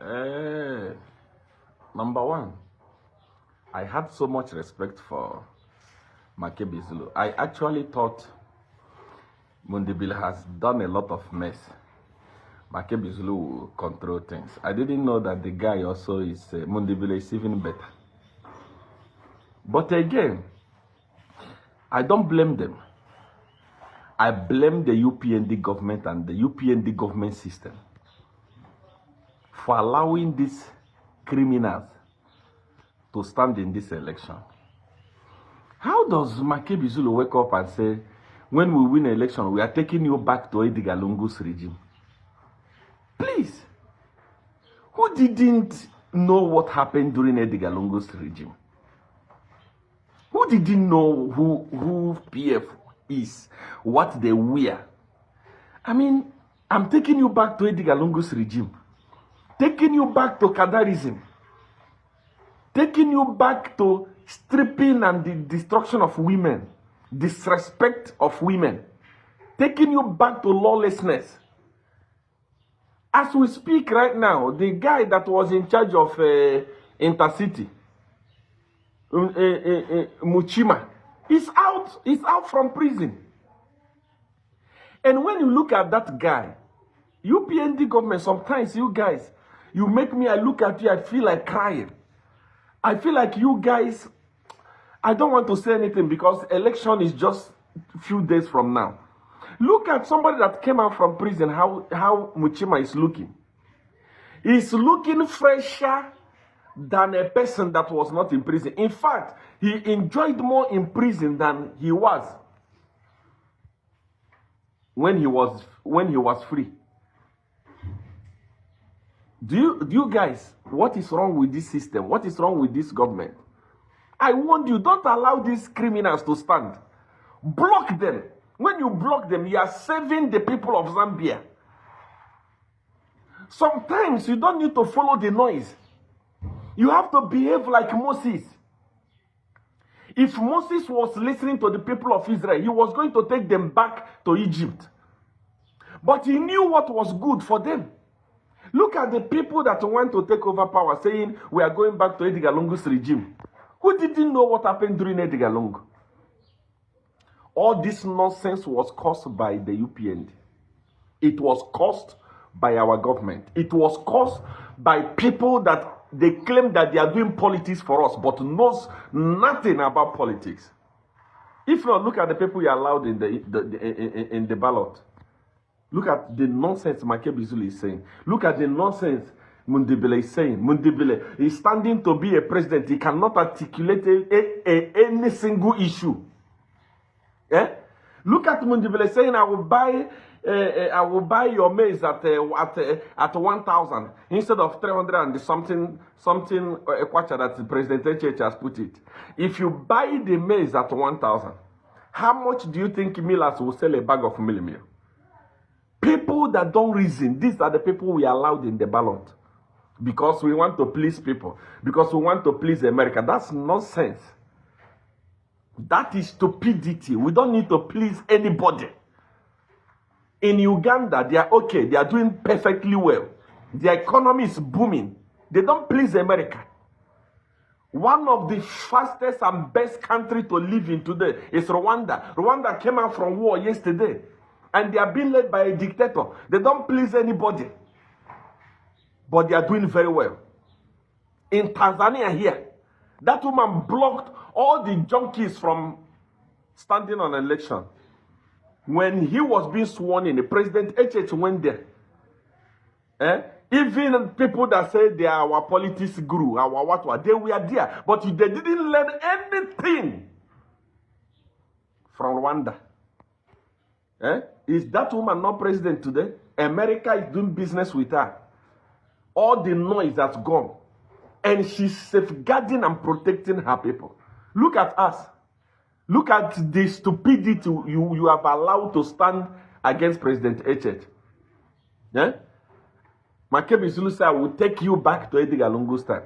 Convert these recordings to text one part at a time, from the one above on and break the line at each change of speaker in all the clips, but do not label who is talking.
Uh, Number one, I had so much respect for Makebi Zulu. I actually thought Mundubile has done a lot of mess. Makebi Zulu will control things. I didn't know that the guy also is, Mundubile is even better. But again, I don't blame them. I blame the Upnd government and the Upnd government system for allowing these criminals to stand in this election. How does Makebi Zulu wake up and say, when we win election, we are taking you back to Edgar Lungu's regime? Please, who didn't know what happened during Edgar Lungu's regime? Who didn't know who PF is, what they wear? I mean, I'm taking you back to Edgar Lungu's regime, taking you back to Kadarism, taking you back to stripping and the destruction of women, disrespect of women, taking you back to lawlessness. As we speak right now, the guy that was in charge of Intercity, Muchima, is out from prison. And when you look at that guy, UPND government, sometimes you guys, you make me, I look at you, I feel like crying. I feel like you guys, I don't want to say anything because election is just a few days from now. Look at somebody that came out from prison, how Muchima is looking. He's looking fresher than a person that was not in prison. In fact, he enjoyed more in prison than he was when he was free. Do you guys, what is wrong with this system? What is wrong with this government? I warn you, don't allow these criminals to stand. Block them. When you block them, you are saving the people of Zambia. Sometimes you don't need to follow the noise. You have to behave like Moses. If Moses was listening to the people of Israel, he was going to take them back to Egypt. But he knew what was good for them. Look at the people that want to take over power, saying we are going back to Edgar Lungu's regime. Who didn't know what happened during Edgar Lungu? All this nonsense was caused by the UPND. It was caused by our government. It was caused by people that they claim that they are doing politics for us, but knows nothing about politics. If you look at the people you allowed in the ballot, look at the nonsense Makebi Zulu is saying. Look at the nonsense Mundubile is saying. Mundubile is standing to be a president. He cannot articulate any single issue. Eh? Look at Mundubile saying, I will buy your maize at 1,000 instead of 300 and something kwacha that President HH has put it. If you buy the maize at 1,000, how much do you think millers will sell a bag of meal? People that don't reason, these are the people we allowed in the ballot. Because we want to please people. Because we want to please America. That's nonsense. That is stupidity. We don't need to please anybody. In Uganda, they are okay. They are doing perfectly well. Their economy is booming. They don't please America. One of the fastest and best countries to live in today is Rwanda. Rwanda came out from war yesterday. And they are being led by a dictator. They don't please anybody. But they are doing very well. In Tanzania here, that woman blocked all the junkies from standing on election. When he was being sworn in, the President HH went there. Even people that say they are our politics guru, our what, they were there. But they didn't learn anything from Rwanda. Is that woman not president today? America is doing business with her. All the noise has gone. And she's safeguarding and protecting her people. Look at us. Look at the stupidity you have allowed to stand against President HH. Yeah? Makebi Zulu said, I will take you back to Edgar Lungu's time.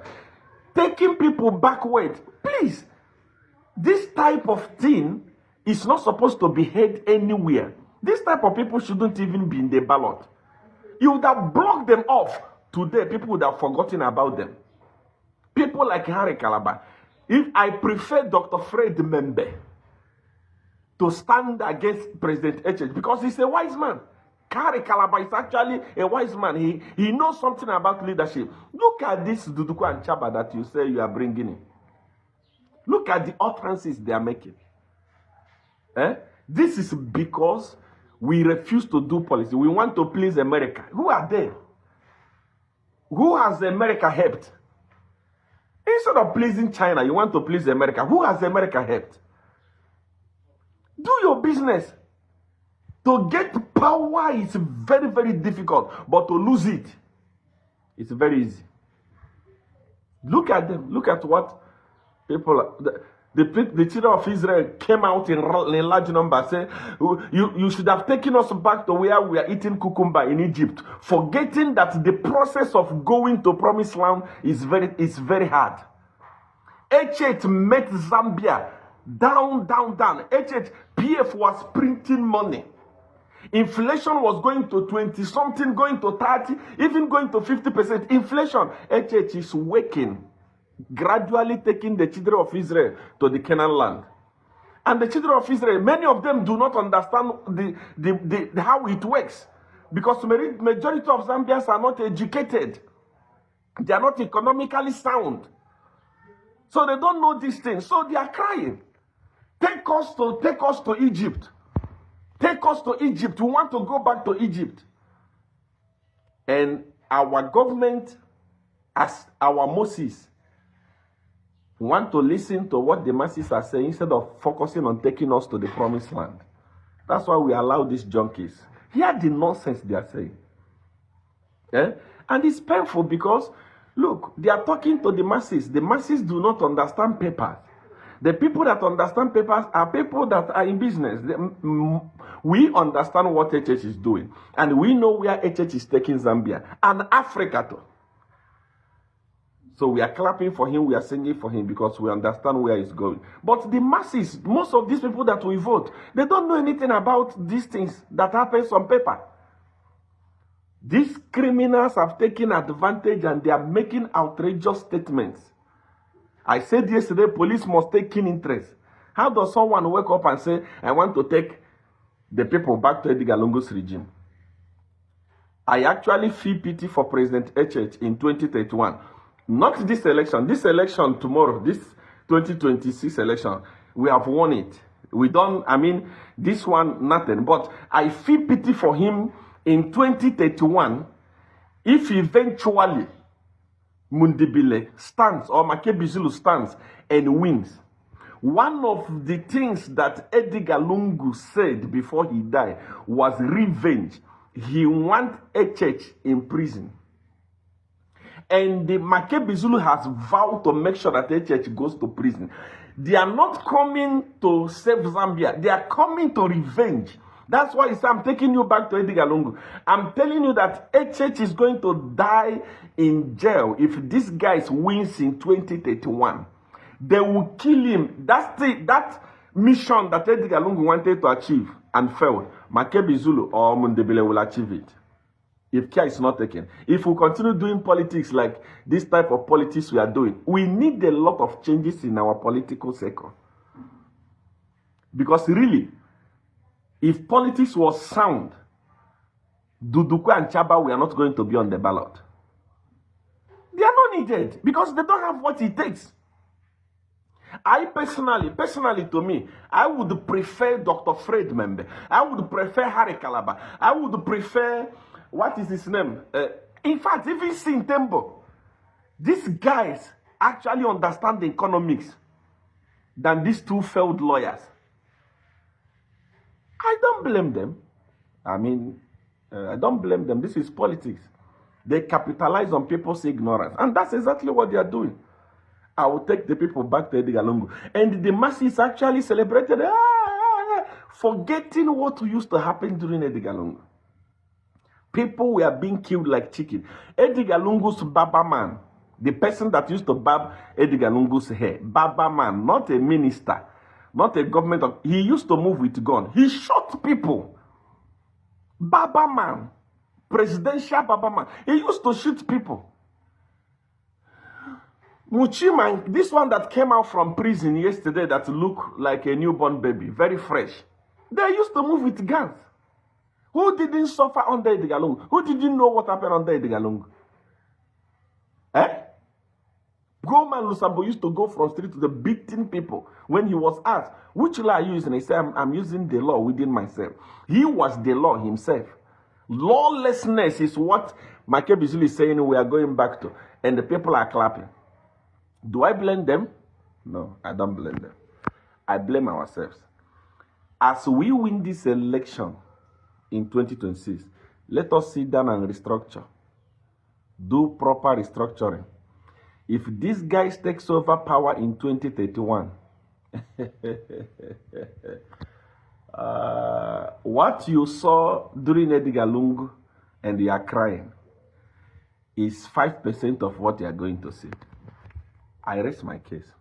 Taking people backward. Please. This type of thing is not supposed to be heard anywhere. This type of people shouldn't even be in the ballot. You would have blocked them off today people would have forgotten about them. People like Harry Calabar. If I prefer Dr. Fred Membe to stand against President HH because he's a wise man. Harry Calabar is actually a wise man. He knows something about leadership. Look at this Duduku and Chaba that you say you are bringing in. Look at the utterances they are making. This is because we refuse to do policy. We want to please America. Who are they? Who has America helped? Instead of pleasing China, you want to please America. Who has America helped? Do your business. To get power is very, very difficult. But to lose it, it's very easy. Look at them. Look at what people... The children of Israel came out in large numbers saying, you should have taken us back to where we are eating cucumber in Egypt, forgetting that the process of going to promised land is very hard. HH met Zambia down. PF was printing money. Inflation was going to 20-something, going to 30, even going to 50%. Inflation. HH is waking, gradually taking the children of Israel to the Canaan land. And the children of Israel, many of them do not understand how it works. Because the majority of Zambians are not educated. They are not economically sound. So they don't know these things. So they are crying. Take us to Egypt. Take us to Egypt. We want to go back to Egypt. And our government, as our Moses, want to listen to what the masses are saying instead of focusing on taking us to the promised land. That's why we allow these junkies. Hear the nonsense they are saying. And it's painful because, look, they are talking to the masses. The masses do not understand papers. The people that understand papers are people that are in business. We understand what HH is doing. And we know where HH is taking Zambia and Africa too. So we are clapping for him, we are singing for him because we understand where he's going. But the masses, most of these people that we vote, they don't know anything about these things that happens on paper. These criminals have taken advantage and they are making outrageous statements. I said yesterday, police must take keen interest. How does someone wake up and say, I want to take the people back to Edgar Lungu's regime? I actually feel pity for President HH in 2031. Not this election tomorrow, this 2026 election, we have won it. We don't, this one, nothing. But I feel pity for him in 2031 if eventually Mundubile stands or Makebi Zulu stands and wins. One of the things that Edgar Lungu said before he died was revenge. He wants HH in prison. And the Makebi Zulu has vowed to make sure that HH goes to prison. They are not coming to save Zambia. They are coming to revenge. That's why I'm taking you back to Edgar Lungu. I'm telling you that HH is going to die in jail if this guy wins in 2031. They will kill him. That's that mission that Edgar Lungu wanted to achieve and failed. Makebi Zulu or Mundubile will achieve it. If care is not taken. If we continue doing politics like this type of politics we are doing, we need a lot of changes in our political circle. Because really, if politics was sound, Duduku and Chaba were not going to be on the ballot. They are not needed because they don't have what it takes. I personally to me, I would prefer Dr. Fred Membe. I would prefer Harry Calabar. I would prefer... What is his name? In fact, even Sintembo, these guys actually understand the economics than these two failed lawyers. I don't blame them. I don't blame them. This is politics. They capitalize on people's ignorance. And that's exactly what they are doing. I will take the people back to Edgar Lungu. And the masses actually celebrated, forgetting what used to happen during Edgar Lungu. People were being killed like chicken. Edgar Lungu's Baba man, the person that used to barb Edgar Lungu's hair, Baba man, not a minister, not a government. He used to move with gun. He shot people. Baba man, presidential Babaman. He used to shoot people. Muchima, this one that came out from prison yesterday that looked like a newborn baby, very fresh. They used to move with guns. Who didn't suffer under the Galung? Who didn't know what happened under the Galung? Eh? Goman Lusambo used to go from street to the beating people. When he was asked, which law are you using? He said, I'm using the law within myself. He was the law himself. Lawlessness is what Makeb is saying we are going back to. And the people are clapping. Do I blame them? No, I don't blame them. I blame ourselves. As we win this election in 2026, let us sit down and restructure. Do proper restructuring. If this guy takes over power in 2031, what you saw during Edgar Lungu and they are crying is 5% of what you are going to see. I rest my case.